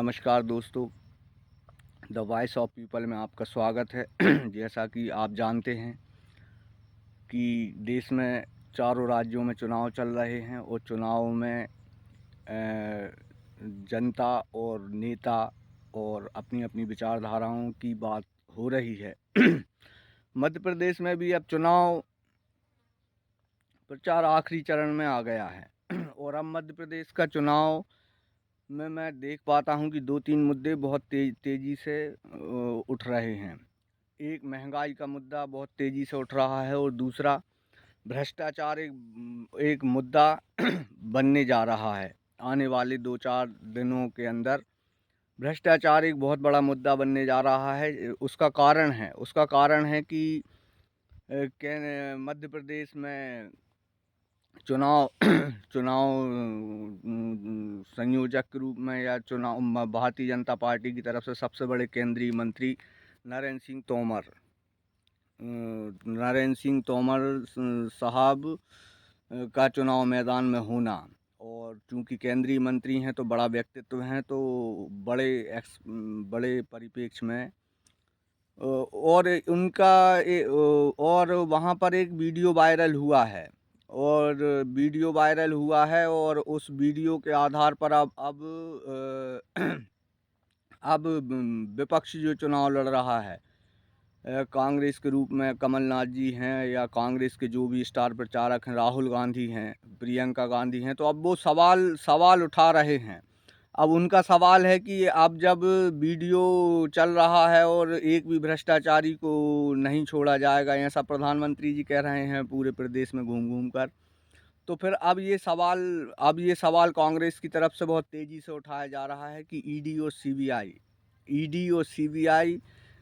नमस्कार दोस्तों, the voice of people में आपका स्वागत है। जैसा कि आप जानते हैं कि देश में चारों राज्यों में चुनाव चल रहे हैं और चुनाव में जनता और नेता और अपनी अपनी विचारधाराओं की बात हो रही है। मध्य प्रदेश में भी अब चुनाव प्रचार आखिरी चरण में आ गया है। और अब मध्य प्रदेश का चुनाव में मैं देख पाता हूं कि 2-3 मुद्दे बहुत तेज़ी से उठ रहे हैं। एक महंगाई का मुद्दा बहुत तेज़ी से उठ रहा है और दूसरा भ्रष्टाचार एक मुद्दा बनने जा रहा है। आने वाले 2-4 दिनों के अंदर भ्रष्टाचार एक बहुत बड़ा मुद्दा बनने जा रहा है। उसका कारण है कि मध्य प्रदेश में चुनाव चुनाव संयोजक के रूप में या चुनाव भारतीय जनता पार्टी की तरफ से सबसे बड़े केंद्रीय मंत्री नरेंद्र सिंह तोमर साहब का चुनाव मैदान में होना, और चूंकि केंद्रीय मंत्री हैं तो बड़ा व्यक्तित्व हैं, तो बड़े परिप्रेक्ष्य में और वहाँ पर एक वीडियो वायरल हुआ है और उस वीडियो के आधार पर अब विपक्ष जो चुनाव लड़ रहा है, कांग्रेस के रूप में कमलनाथ जी हैं या कांग्रेस के जो भी स्टार प्रचारक हैं, राहुल गांधी हैं, प्रियंका गांधी हैं, तो अब वो सवाल उठा रहे हैं। अब उनका सवाल है कि अब जब वीडियो चल रहा है और एक भी भ्रष्टाचारी को नहीं छोड़ा जाएगा, ऐसा प्रधानमंत्री जी कह रहे हैं पूरे प्रदेश में घूम घूम कर, तो फिर अब ये सवाल कांग्रेस की तरफ से बहुत तेज़ी से उठाया जा रहा है कि ईडी और सीबीआई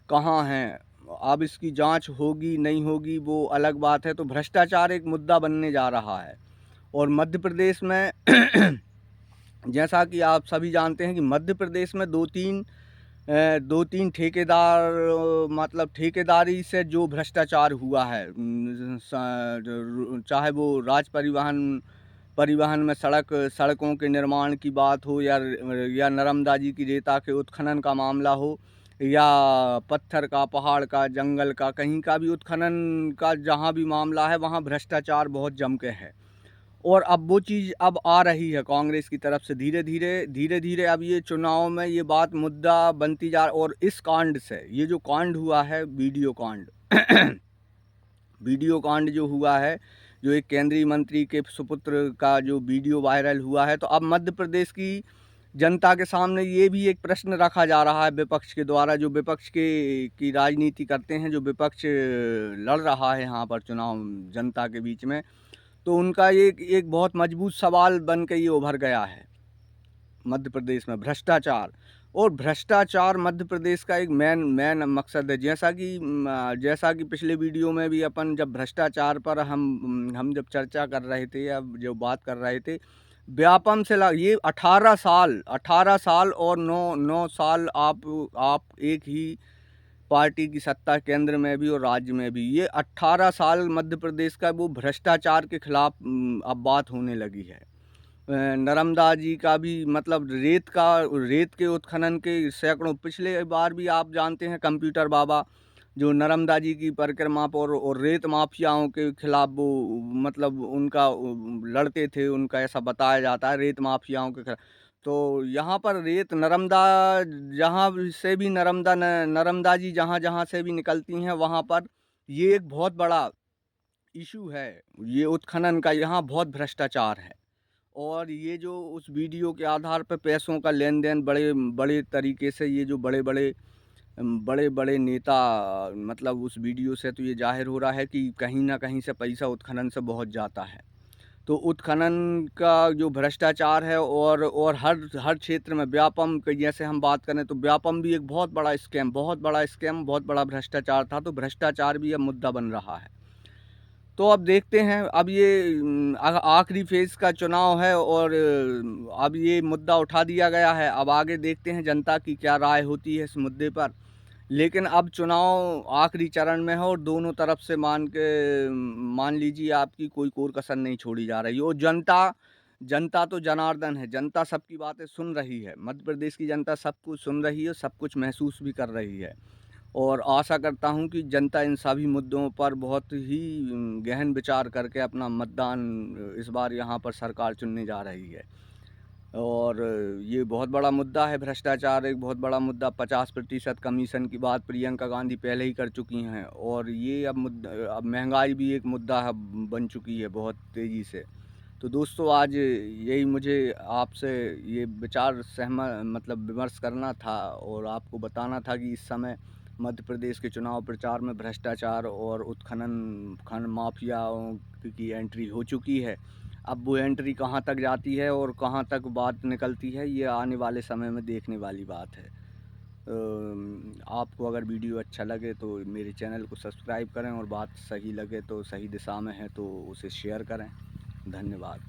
कहाँ हैं, अब इसकी जांच होगी नहीं होगी वो अलग बात है। तो भ्रष्टाचार एक मुद्दा बनने जा रहा है और मध्य प्रदेश में जैसा कि आप सभी जानते हैं कि मध्य प्रदेश में दो तीन ठेकेदार, मतलब ठेकेदारी से जो भ्रष्टाचार हुआ है, चाहे वो परिवहन में सड़कों के निर्माण की बात हो या नर्मदा जी की रेता के उत्खनन का मामला हो या पत्थर का, पहाड़ का, जंगल का, कहीं का भी उत्खनन का जहाँ भी मामला है वहाँ भ्रष्टाचार बहुत जम के है। और अब वो चीज़ अब आ रही है कांग्रेस की तरफ से धीरे धीरे अब ये चुनाव में ये बात मुद्दा बनती जा, और इस कांड से, ये जो कांड हुआ है वीडियो कांड वीडियो कांड जो हुआ है, जो एक केंद्रीय मंत्री के सुपुत्र का जो वीडियो वायरल हुआ है, तो अब मध्य प्रदेश की जनता के सामने ये भी एक प्रश्न रखा जा रहा है विपक्ष के द्वारा, जो विपक्ष की राजनीति करते हैं, जो विपक्ष लड़ रहा है यहाँ पर चुनाव जनता के बीच में, तो उनका एक बहुत मजबूत सवाल बन के ये उभर गया है मध्य प्रदेश में भ्रष्टाचार मध्य प्रदेश का एक मेन मकसद है। जैसा कि पिछले वीडियो में भी अपन जब भ्रष्टाचार पर हम जब चर्चा कर रहे थे या जो बात कर रहे थे, व्यापम से ये 18 साल और 9 साल आप एक ही पार्टी की सत्ता केंद्र में भी और राज्य में भी, ये 18 साल मध्य प्रदेश का वो भ्रष्टाचार के खिलाफ अब बात होने लगी है। नर्मदा जी का भी, मतलब रेत के उत्खनन के सैकड़ों, पिछले बार भी आप जानते हैं कंप्यूटर बाबा जो नर्मदा जी की परिक्रमा पर और रेत माफियाओं के खिलाफ वो, मतलब उनका लड़ते थे, उनका ऐसा बताया जाता है रेत माफियाओं के खिलाफ। तो यहाँ पर नर्मदा जी जहाँ से भी निकलती हैं वहाँ पर ये एक बहुत बड़ा इशू है, ये उत्खनन का यहाँ बहुत भ्रष्टाचार है। और ये जो उस वीडियो के आधार पर पैसों का लेन देन बड़े बड़े तरीके से, ये जो बड़े बड़े नेता, मतलब उस वीडियो से तो ये जाहिर हो रहा है कि कहीं ना कहीं से पैसा उत्खनन से बहुत जाता है। तो उत्खनन का जो भ्रष्टाचार है और हर क्षेत्र में व्यापम जैसे हम बात करें तो व्यापम भी एक बहुत बड़ा स्कैम, बहुत बड़ा भ्रष्टाचार था। तो भ्रष्टाचार भी अब मुद्दा बन रहा है। तो अब देखते हैं, अब ये आखिरी फेज़ का चुनाव है और अब ये मुद्दा उठा दिया गया है। अब आगे देखते हैं जनता की क्या राय होती है इस मुद्दे पर। लेकिन अब चुनाव आखिरी चरण में है और दोनों तरफ से मान लीजिए आपकी कोई कोर कसर नहीं छोड़ी जा रही है और जनता तो जनार्दन है, जनता सबकी बातें सुन रही है। मध्य प्रदेश की जनता सब कुछ सुन रही है, सब कुछ महसूस भी कर रही है और आशा करता हूँ कि जनता इन सभी मुद्दों पर बहुत ही गहन विचार करके अपना मतदान इस बार यहाँ पर सरकार चुनने जा रही है। और ये बहुत बड़ा मुद्दा है, भ्रष्टाचार एक बहुत बड़ा मुद्दा। 50% कमीशन की बात प्रियंका गांधी पहले ही कर चुकी हैं और ये अब महंगाई भी एक मुद्दा है, बन चुकी है बहुत तेज़ी से। तो दोस्तों, आज यही मुझे आपसे ये विचार मतलब विमर्श करना था और आपको बताना था कि इस समय मध्य प्रदेश के चुनाव प्रचार में भ्रष्टाचार और उत्खनन खनन माफियाओं की एंट्री हो चुकी है। अब वो एंट्री कहाँ तक जाती है और कहाँ तक बात निकलती है, ये आने वाले समय में देखने वाली बात है। आपको अगर वीडियो अच्छा लगे तो मेरे चैनल को सब्सक्राइब करें और बात सही लगे तो सही दिशा में है तो उसे शेयर करें। धन्यवाद।